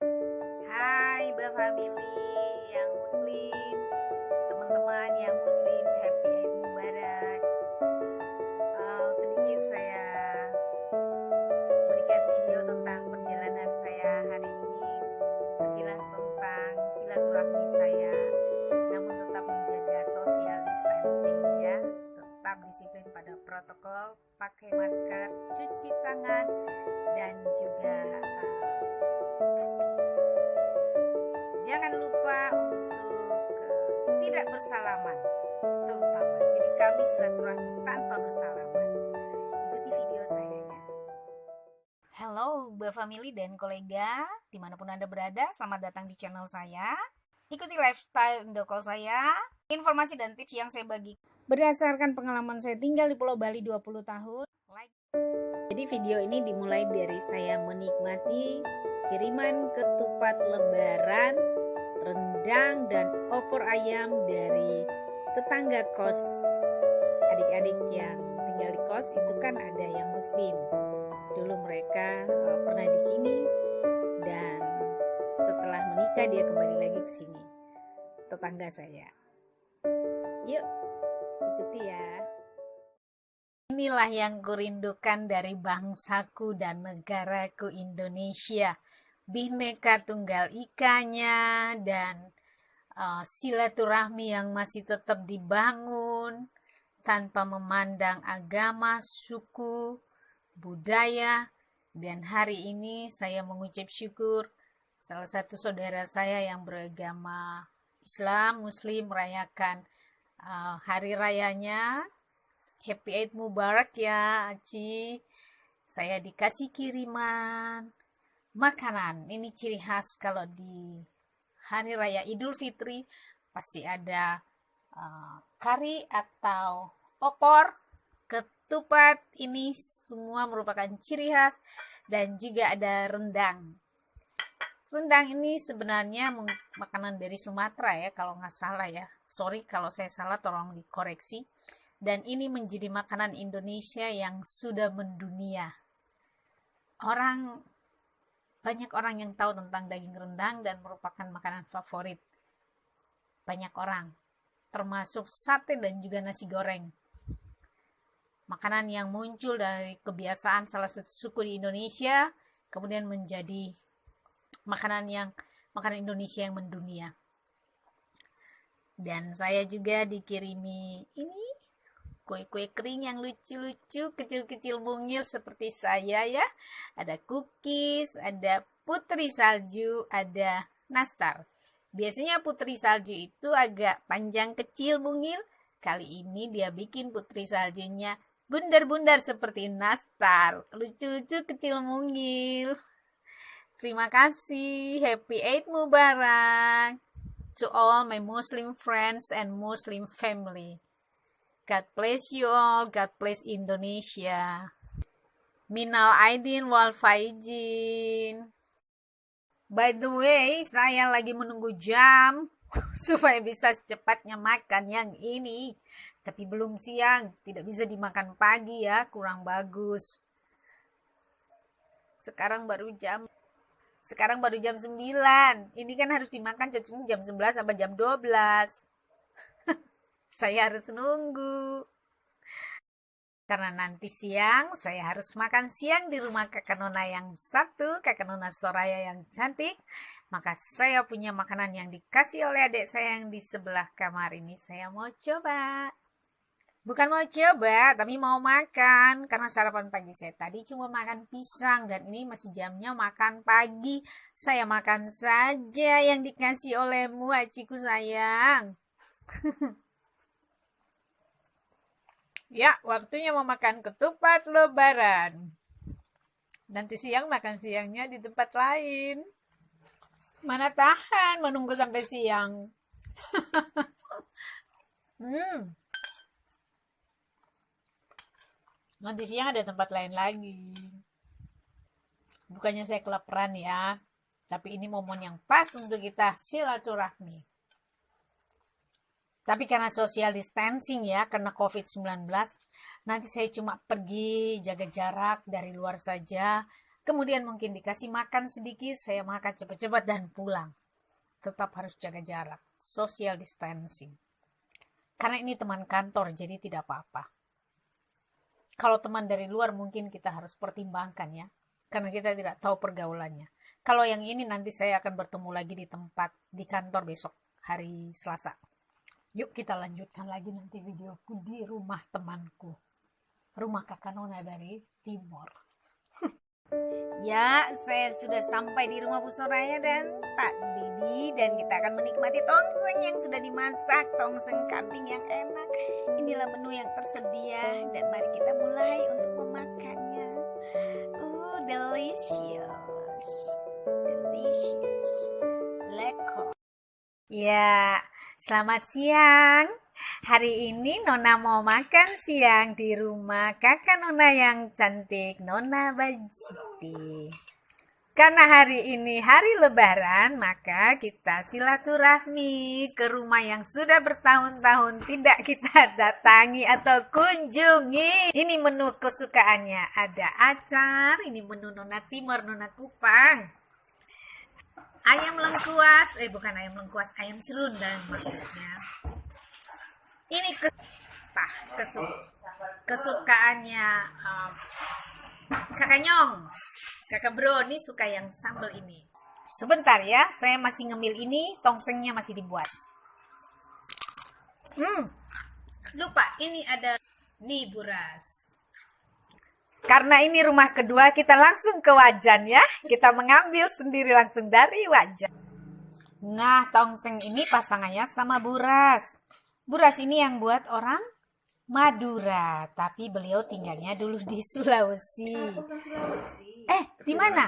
Hai family yang muslim, teman-teman yang muslim, happy Eid Mubarak. Sedikit saya berikan video tentang perjalanan saya hari ini, sekilas tentang silaturahmi saya, namun tetap menjaga social distancing ya, tetap disiplin pada protokol, pakai masker, cuci tangan, dan juga jangan lupa untuk tidak bersalaman, terutama. Jadi kami silaturahmi tanpa bersalaman. Ikuti video saya ya. Halo family dan kolega, dimanapun Anda berada, selamat datang di channel saya. Ikuti lifestyle Indoko saya, informasi dan tips yang saya bagi berdasarkan pengalaman saya tinggal di Pulau Bali 20 tahun. Jadi video ini dimulai dari saya menikmati kiriman ketupat lebaran, rendang, dan opor ayam dari tetangga kos. Adik-adik yang tinggal di kos itu kan ada yang muslim. Dulu mereka pernah di sini dan setelah menikah dia kembali lagi ke sini. Tetangga saya. Yuk, ikuti ya. Inilah yang kurindukan dari bangsaku dan negaraku Indonesia. Bhinneka Tunggal Ikanya dan silaturahmi yang masih tetap dibangun tanpa memandang agama, suku, budaya. Dan hari ini saya mengucap syukur salah satu saudara saya yang beragama Islam, Muslim merayakan hari rayanya. Happy Eid Mubarak ya Aci. Saya dikasih kiriman makanan. Ini ciri khas kalau di hari raya Idul Fitri pasti ada kari atau opor, ketupat. Ini semua merupakan ciri khas, dan juga ada rendang. Rendang ini sebenarnya makanan dari Sumatera ya, kalau nggak salah ya. Sorry kalau saya salah, tolong dikoreksi. Dan ini menjadi makanan Indonesia yang sudah mendunia. Banyak orang yang tahu tentang daging rendang dan merupakan makanan favorit banyak orang, termasuk sate dan juga nasi goreng. Makanan yang muncul dari kebiasaan salah satu suku di Indonesia, kemudian menjadi makanan Indonesia yang mendunia. Dan saya juga dikirimi ini kue-kue kering yang lucu-lucu, kecil-kecil mungil seperti saya ya. Ada cookies, ada putri salju, ada nastar. Biasanya putri salju itu agak panjang kecil mungil. Kali ini dia bikin putri saljunya bundar-bundar seperti nastar. Lucu-lucu kecil mungil. Terima kasih. Happy Eid Mubarak to all my Muslim friends and Muslim family. God bless you all. God bless Indonesia. Minal aidin wal faizin. By the way, saya lagi menunggu jam supaya bisa secepatnya makan yang ini. Tapi belum siang, tidak bisa dimakan pagi ya, kurang bagus. Sekarang baru jam 9. Ini kan harus dimakan cocoknya jam 11 sampai jam 12. Saya harus nunggu. Karena nanti siang saya harus makan siang di rumah kakak Nona yang satu, kakak Nona Soraya yang cantik. Maka saya punya makanan yang dikasih oleh adik saya yang di sebelah kamar ini. Saya mau coba. Bukan mau coba, tapi mau makan. Karena sarapan pagi saya tadi cuma makan pisang. Dan ini masih jamnya makan pagi. Saya makan saja yang dikasih olehmu, aciku sayang. Ya, waktunya mau makan ketupat lebaran. Nanti siang makan siangnya di tempat lain. Mana tahan menunggu sampai siang. Nanti siang ada tempat lain lagi. Bukannya saya kelaparan ya, tapi ini momen yang pas untuk kita silaturahmi. Tapi karena social distancing ya, karena COVID-19, nanti saya cuma pergi jaga jarak dari luar saja. Kemudian mungkin dikasih makan sedikit, saya makan cepat-cepat dan pulang. Tetap harus jaga jarak, social distancing. Karena ini teman kantor, jadi tidak apa-apa. Kalau teman dari luar mungkin kita harus pertimbangkan ya, karena kita tidak tahu pergaulannya. Kalau yang ini nanti saya akan bertemu lagi di kantor besok, hari Selasa. Yuk kita lanjutkan lagi nanti videoku di rumah temanku. Rumah kakak Nona dari Timor. Ya, saya sudah sampai di rumah Bu Soraya dan Pak Didi, dan kita akan menikmati tongseng yang sudah dimasak, tongseng kambing yang enak. Inilah menu yang tersedia dan mari kita mulai untuk memakannya. Delicious. Delicious. Lekker. Ya, selamat siang. Hari ini Nona mau makan siang di rumah kakak Nona yang cantik, Nona Bajiti. Karena hari ini hari Lebaran, maka kita silaturahmi ke rumah yang sudah bertahun-tahun tidak kita datangi atau kunjungi. Ini menu kesukaannya, ada acar, ini menu Nona Timor, Nona Kupang. Ayam lengkuas, bukan ayam lengkuas, ayam serundang maksudnya. Ini kesukaannya kakak Nyong, kakak Bro ini suka yang sambal ini. Sebentar ya, saya masih ngemil ini, tongsengnya masih dibuat. Lupa, ini ada nih buras. Karena ini rumah kedua, kita langsung ke wajan ya. Kita mengambil sendiri langsung dari wajan. Nah, tongseng ini pasangannya sama buras. Buras ini yang buat orang Madura, tapi beliau tinggalnya dulu di Sulawesi. Di mana?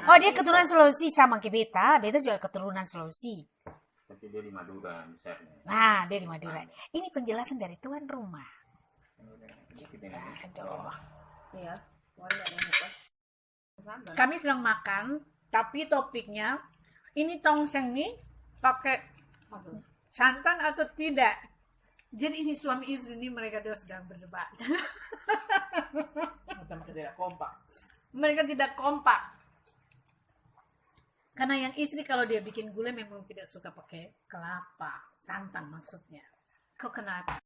Oh, dia keturunan Sulawesi sama ke Beta. Beta juga keturunan Sulawesi. Tapi dia di Madura misalnya. Nah, dia di Madura. Ini penjelasan dari tuan rumah. Aduh. Kami sedang makan, tapi topiknya ini tongseng nih pakai santan atau tidak. Jadi ini suami istri ini mereka dua sedang berdebat. Mereka tidak kompak. Karena yang istri kalau dia bikin gulai memang tidak suka pakai kelapa, santan maksudnya. Coconut.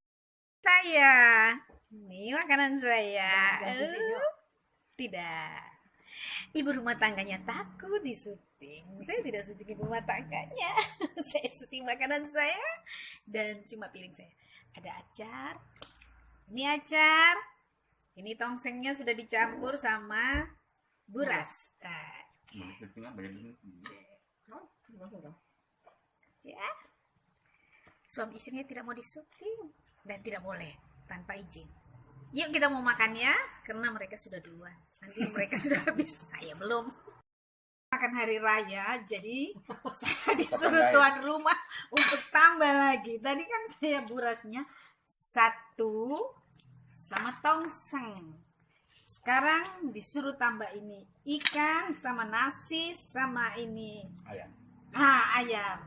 Saya, ini makanan saya. Tidak. Ibu rumah tangganya takut disuting. Saya tidak syuting ibu rumah tangganya. Saya syuting makanan saya dan cuma piring saya. Ada acar. Ini acar. Ini tongsengnya sudah dicampur sama buras. Ya. Suami istrinya tidak mau disuting dan tidak boleh tanpa izin. Yuk kita mau makan ya, karena mereka sudah duluan. Nanti mereka sudah habis, saya belum. Makan hari raya, jadi saya disuruh tuan rumah untuk tambah lagi. Tadi kan saya burasnya 1 sama tongseng. Sekarang disuruh tambah ini ikan sama nasi sama ini Ayam. Ayam.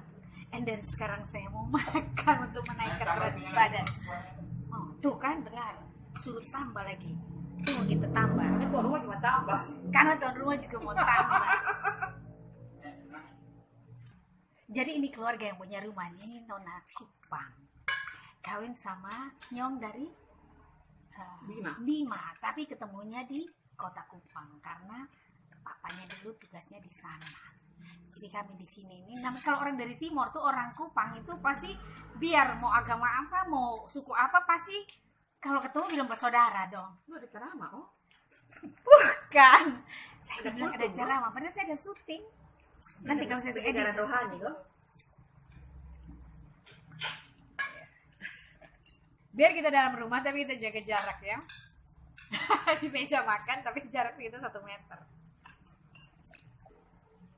And then sekarang saya mau makan untuk menaikkan berat badan. Oh, tuh kan benar. Suruh tambah lagi. Tuh kita tambah. Ini tuan rumah cuma tambah. Karena tuan rumah juga mau tambah. Jadi ini keluarga yang punya rumah ini Nona Kupang. Kawin sama Nyong dari Bima. Tapi ketemunya di Kota Kupang karena papanya dulu tugasnya di sana. Jadi kami di sini ini. Nah, kalau orang dari Timor tuh orang Kupang itu pasti biar mau agama apa, mau suku apa pasti kalau ketemu bilang bersaudara dong. Lu ada ceramah kok? Bukan. Saya bilang ada ceramah, padahal saya ada syuting. Nanti kalau saya edit rohani kok. Biar kita dalam rumah tapi kita jaga jarak ya. Di meja makan tapi jarak kita 1 meter.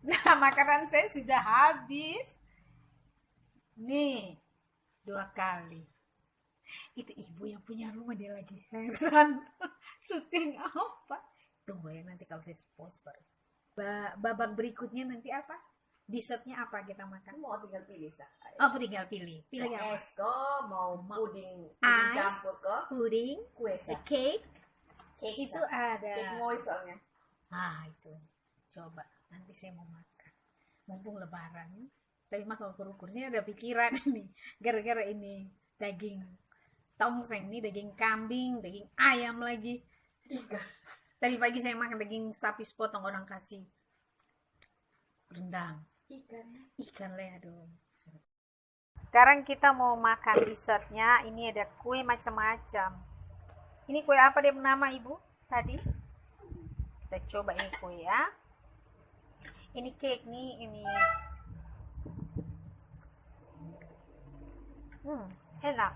Nah, makanan saya sudah habis. Nih, 2 kali. Itu ibu yang punya rumah, dia lagi heran. Syuting apa? Tunggu ya, nanti kalau saya post baru. Babak berikutnya nanti apa? Dessertnya apa kita makan? Mau tinggal pilih sah. Oh, tinggal pilih. Pilih apa? Es kok, mau puding Ice, campur kok. Puding, Kue sah. cake. Cake Itu sah. ada. Cake moist soalnya. Itu coba nanti saya mau makan mumpung lebaran, tapi makan ukur-ukur ini ada pikiran nih gara-gara ini daging tongseng nih, daging kambing, daging ayam lagi. Tadi pagi saya makan daging sapi sepotong, orang kasih rendang ikan leh. Aduh, sekarang kita mau makan dessertnya. Ini ada kue macam-macam. Ini kue apa dia nama ibu tadi? Kita coba ini kue ya. Ini cake nih, ini enak.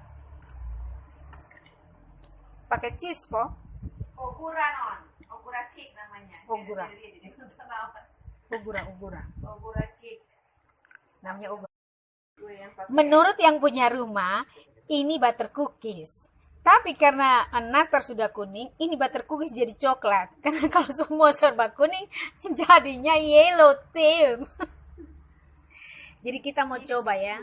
Pakai cheese kok. Ogura non. Ogura cake namanya. Ogura. Ogura cake. Namanya ogura. Kue yang pakai Menurut yang punya rumah, ini butter cookies. Tapi karena nastar sudah kuning, ini butter cookies jadi coklat. Karena kalau semua serba kuning, jadinya yellow theme. Jadi kita mau coba ya.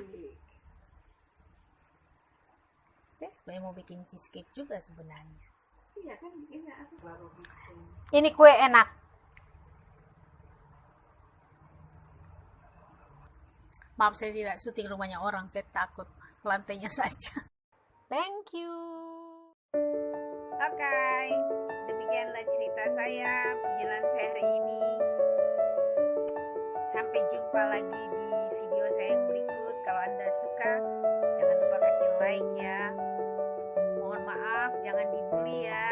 Saya sebenarnya mau bikin cheesecake juga sebenarnya. Iya kan, ini aku baru bikin. Ini kue enak. Maaf, saya tidak syuting rumahnya orang. Saya takut lantainya saja. Thank you. Oke, demikianlah cerita saya, perjalanan saya hari ini. Sampai jumpa lagi di video saya yang berikut. Kalau Anda suka, jangan lupa kasih like ya. Mohon maaf, jangan dibully ya.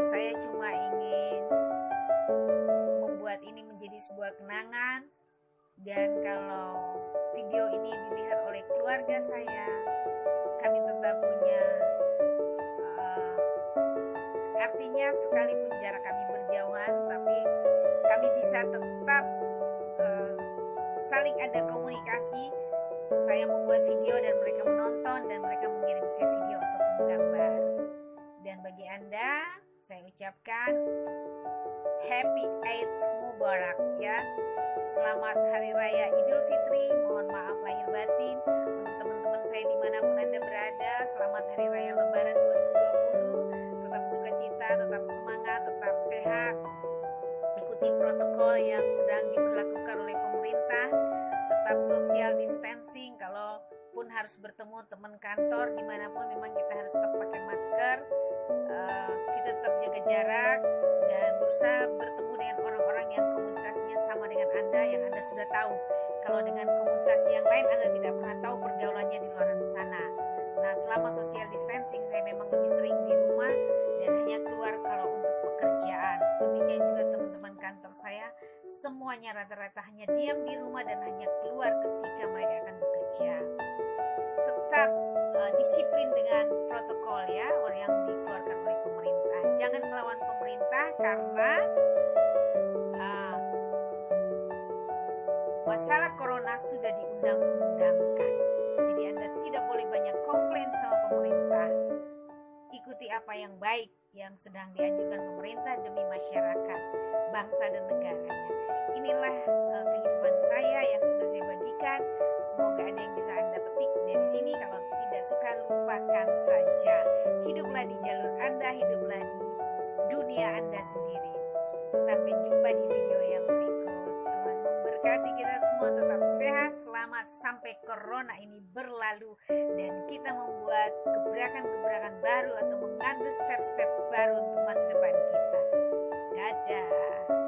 Saya cuma ingin membuat ini menjadi sebuah kenangan. Dan kalau video ini dilihat oleh keluarga saya, kami tetap punya artinya sekalipun jarak kami berjauhan, tapi kami bisa tetap saling ada komunikasi. Saya membuat video dan mereka menonton, dan mereka mengirim saya video ataupun gambar. Dan bagi Anda, saya ucapkan Happy Eid Mubarak ya. Selamat Hari Raya Idul Fitri. Mohon maaf lahir batin untuk teman-teman saya dimanapun Anda berada. Selamat Hari Raya Lebaran 2020. Tetap sukacita, tetap semangat, tetap sehat. Ikuti protokol yang sedang diberlakukan oleh pemerintah. Tetap social distancing. Kalaupun harus bertemu teman kantor dimanapun, memang kita harus tetap pakai masker. Kita tetap jaga jarak dan berusaha bertemu dengan orang-orang yang komunitasnya sama dengan Anda, yang Anda sudah tahu. Kalau dengan komunitas yang lain Anda tidak pernah tahu pergaulannya di luar sana. Nah, selama social distancing saya memang lebih sering di rumah dan hanya keluar kalau untuk pekerjaan. Demikian juga teman-teman kantor saya, semuanya rata-rata hanya diam di rumah dan hanya keluar ketika mereka akan bekerja. Tetap disiplin dengan protokol ya, yang dikeluarkan oleh pemerintah. Jangan melawan pemerintah karena masalah corona sudah diundang-undangkan. Jadi Anda tidak boleh banyak komplain sama pemerintah. Ikuti apa yang baik yang sedang dianjurkan pemerintah demi masyarakat, bangsa dan negaranya. Inilah kehidupan saya yang sudah saya bagikan. Semoga ada yang bisa Anda petik dari sini. Kalau tidak suka, lupakan saja. Hiduplah di jalur Anda, hiduplah di dunia Anda sendiri. Sampai jumpa di video yang berikut. Tuhan memberkati kita semua, tetap sehat, selamat sampai corona ini berlalu dan kita membuat gebrakan-gebrakan baru atau mengambil step-step baru untuk masa depan kita. Dadah.